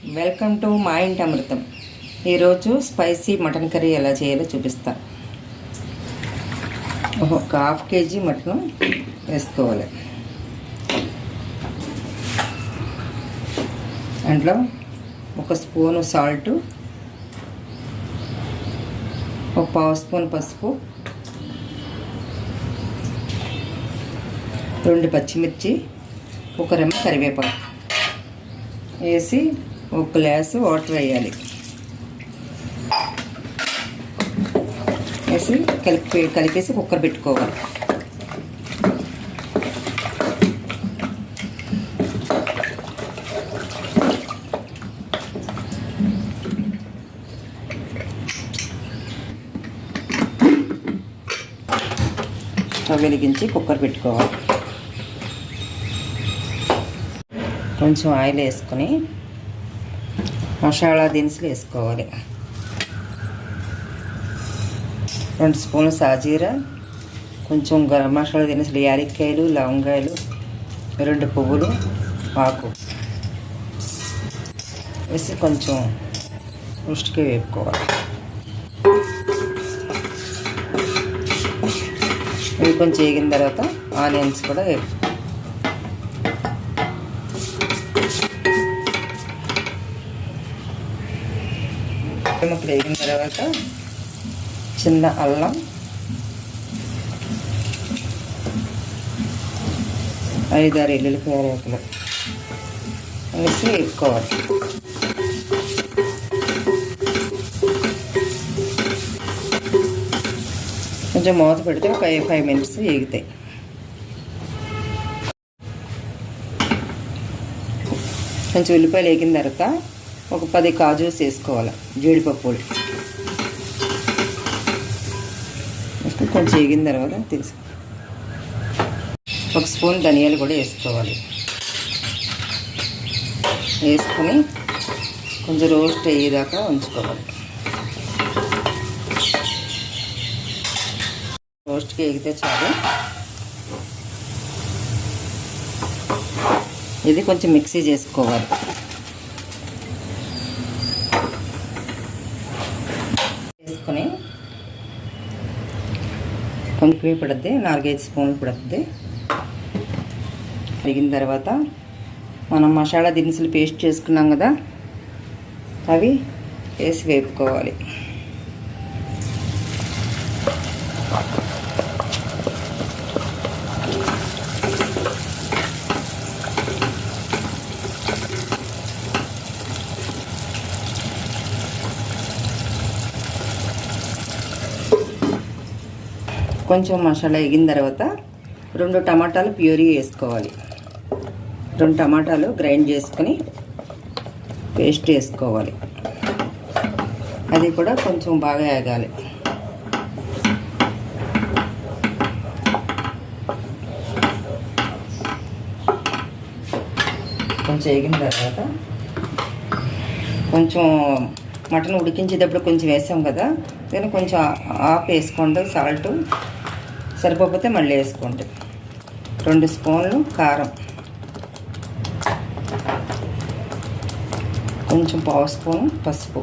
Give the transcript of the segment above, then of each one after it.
Welcome to మా ఇంటి అమృతం. ఈరోజు స్పైసీ మటన్ కర్రీ ఎలా చేయాలో చూపిస్తా. ఒక హాఫ్ కేజీ మటన్ వేసుకోవాలి. దాంట్లో ఒక స్పూను సాల్టు, ఒక పావు స్పూన్ పసుపు, 2 పచ్చిమిర్చి, ఒక రెమ్మ కరివేపాకు వేసి ఒక గ్లాసు వాటర్ వేయాలి. వేసి కలిపేసి కుక్కర్ పెట్టుకోవాలి. స్టవ్ వెలిగించి కుక్కర్ పెట్టుకోవాలి. కొంచెం ఆయిల్ వేసుకొని మసాలా దినుసులు వేసుకోవాలి. 2 స్పూన్లు సాజీరా, కొంచెం గరం మసాలా దినుసులు, యాలక్కాయలు, లవంగాయలు, 2 పువ్వులు ఆకు వేసి కొంచెం ఉష్టిగా వేపుకోవాలి. ఇవి కొంచెం వేగిన తర్వాత ఆనియన్స్ కూడా వేపు. ముక్కలు వేగిన తర్వాత చిన్న అల్లం, 5-6 ఎల్లుల్లిపాయ రేకులు వేసి వేపుకోవాలి. కొంచెం మూత పెడితే ఒక 5 మినిట్స్ వేగుతాయి. కొంచెం ఉల్లిపాయలు వేగిన తర్వాత ఒక 10 కాజూస్ వేసుకోవాలి. జీడిపప్పు కొంచెం వేగిన తర్వాత తెలుసు 1 స్పూన్ ధనియాలు కూడా వేసుకోవాలి. వేసుకొని కొంచెం రోస్ట్ అయ్యేదాకా ఉంచుకోవాలి. రోస్ట్కి వేగితే చాలు. ఇది కొంచెం మిక్సీ చేసుకోవాలి. వేసుకొని కొంచెం పడుద్ది, 4-5 స్పూన్లు పడుతుంది. వేగిన తర్వాత మనం మసాలా దినుసులు పేస్ట్ చేసుకున్నాం కదా, అవి వేసి వేపుకోవాలి. కొంచెం మసాలా వేగిన తర్వాత 2 టమాటాలు ప్యూరీ వేసుకోవాలి. 2 టమాటాలు గ్రైండ్ చేసుకొని పేస్ట్ వేసుకోవాలి. అది కూడా కొంచెం బాగా వేగాలి. కొంచెం వేగిన తర్వాత కొంచెం మటన్ ఉడికించేటప్పుడు కొంచెం వేసాం కదా, దీన్ని కొంచెం ఆఫ్ వేసుకోండి. సాల్ట్ సరిపోతే మళ్ళీ వేసుకోండి. 2 స్పూన్లు కారం, కొంచెం పావు స్పూను పసుపు,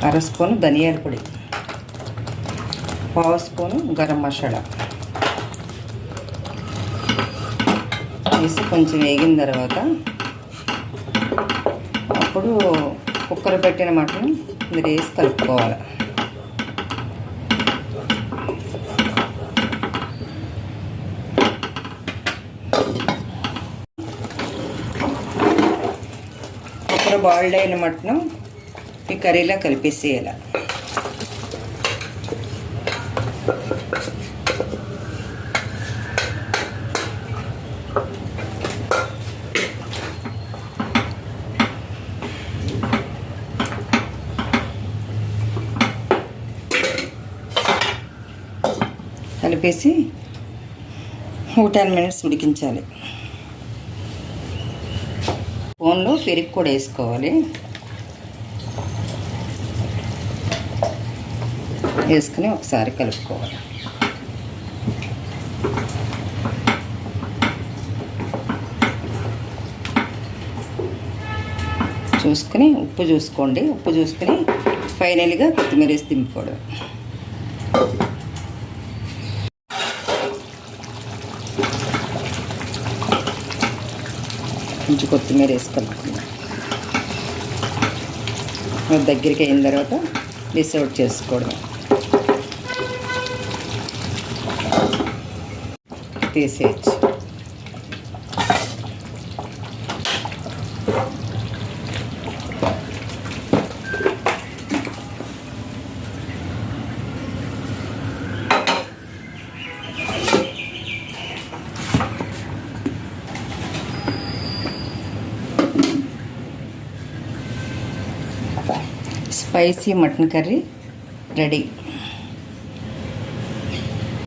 1/2 స్పూను ధనియాల పొడి, పావు స్పూను గరం మసాలా వేసి కొంచెం వేగిన తర్వాత అప్పుడు కుక్కర్ పెట్టిన మటన్ మీరు వేసి కలుపుకోవాలి. కుక్కర్ బాయిల్డ్ అయిన మటన్ ఈ కర్రీలో కలిపేసేయాలి. కలిపేసి 10 మినిట్స్ ఉడికించాలి. స్పూన్లో పెరుగు కూడా వేసుకోవాలి. వేసుకుని ఒకసారి కలుపుకోవాలి. చూసుకుని ఉప్పు చూసుకోండి. ఉప్పు చూసుకుని ఫైనల్గా కొత్తిమీర వేసి దింపుకోవడం. కొంచెం కొత్తిమీర వేసి కలుపుకుందాం. దగ్గరికి అయిన తర్వాత డిష్ అవుట్ చేసుకోవడం. తీసేయచ్చు. Spicy mutton curry ready.